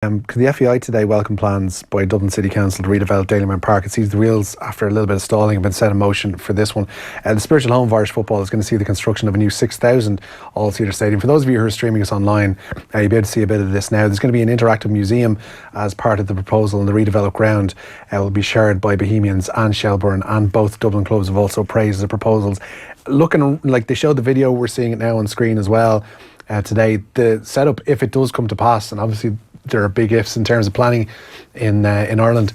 The FEI today welcomed plans by Dublin City Council to redevelop Dalymount Park. It sees the wheels, after a little bit of stalling, have been set in motion for this one. The spiritual home of Irish football is going to see the construction of a new 6,000 all-seater stadium. For those of you who are streaming us online, you'll be able to see a bit of this now. There's going to be an interactive museum as part of the proposal, and the redeveloped ground will be shared by Bohemians and Shelbourne, and both Dublin clubs have also praised the proposals. Looking like they showed the video, we're seeing it now on screen as well today. The setup, if it does come to pass, and obviously there are big ifs in terms of planning in Ireland,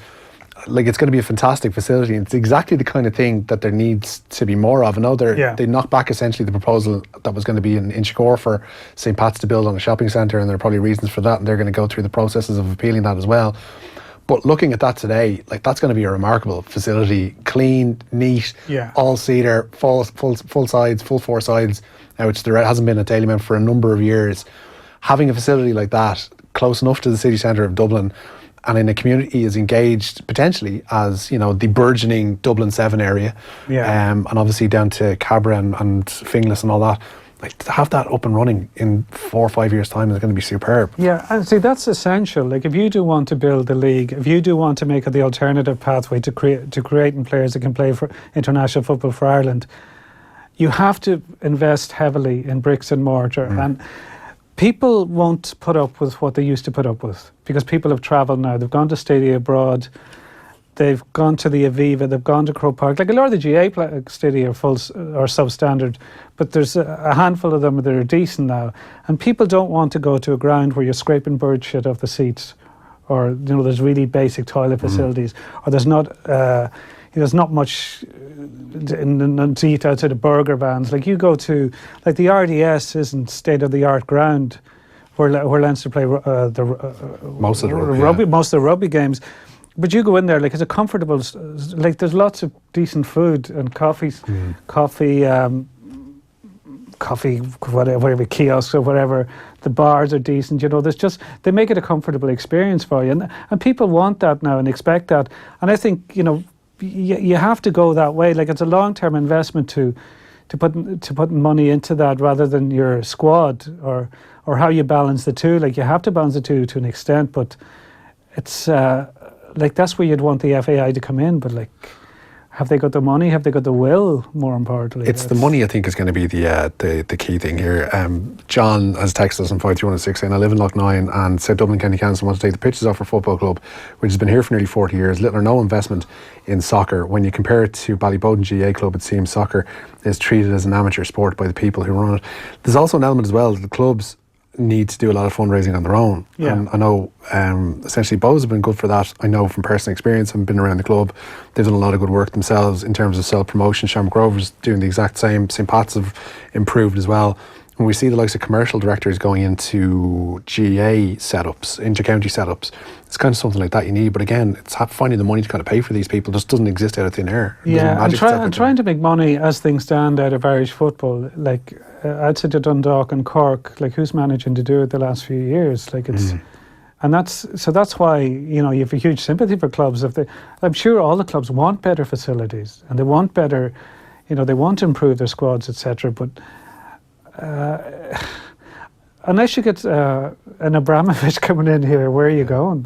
like, it's going to be a fantastic facility. It's exactly the kind of thing that there needs to be more of. I know they knocked back essentially the proposal that was going to be in Inchicore for St. Pat's to build on a shopping centre, and there are probably reasons for that, and they're going to go through the processes of appealing that as well. But looking at that today, like, that's going to be a remarkable facility, clean, neat, all-seater, full sides, full four sides, which there hasn't been at Dalymount for a number of years. Having a facility like that close enough to the city centre of Dublin, and in a community as engaged potentially as, you know, the burgeoning Dublin 7 area, and obviously down to Cabra and Finglas and all that, like, to have that up and running in 4 or 5 years' time is going to be superb. Yeah, and see, that's essential. Like, if you do want to build the league, if you do want to make it the alternative pathway to creating players that can play for international football for Ireland, you have to invest heavily in bricks and mortar. And people won't put up with what they used to put up with, because people have travelled now. They've gone to stadia abroad, they've gone to the Aviva, they've gone to Croke Park. Like, a lot of the GA stadia are full or substandard, but there's a handful of them that are decent now. And people don't want to go to a ground where you're scraping bird shit off the seats, or, you know, there's really basic toilet facilities, or there's not much to eat outside of burger vans. Like, you go to, like, the RDS isn't state-of-the-art ground where Leinster play most of the rugby games. But you go in there, like, it's a comfortable, like, there's lots of decent food and coffee, whatever, kiosks or whatever. The bars are decent, you know. There's just, they make it a comfortable experience for you, and people want that now and expect that. And I think, you know, you have to go that way. Like, it's a long-term investment to put money into that, rather than your squad or how you balance the two. Like, you have to balance the two to an extent, but it's like, that's where you'd want the FAI to come in. But, like, have they got the money? Have they got the will? More importantly, it's the money, I think, is going to be the key thing here. John has texted us on 53106 saying, I live in Loughnine, and said Dublin County Council want to take the pitches off for football club, which has been here for nearly 40 years. Little or no investment in soccer. When you compare it to Ballyboden GA club, it seems soccer is treated as an amateur sport by the people who run it. There's also an element as well that the clubs need to do a lot of fundraising on their own. And I know essentially Bows have been good for that. I know from personal experience, I've been around the club, they've done a lot of good work themselves in terms of self-promotion. Shamrock Rovers doing the exact same. St. Pat's have improved as well. When we see the likes of commercial directors going into GA setups, inter-county setups, it's kind of something like that you need. But again, it's finding the money to kind of pay for these people just doesn't exist out of thin air. And trying to make money as things stand out of Irish football. Like, I'd say to Dundalk and Cork, like, who's managing to do it the last few years? Like, it's and that's why, you know, you have a huge sympathy for clubs. I'm sure all the clubs want better facilities, and they want better, you know, they want to improve their squads, etc. But unless you get an Abramovich coming in here, where are you going?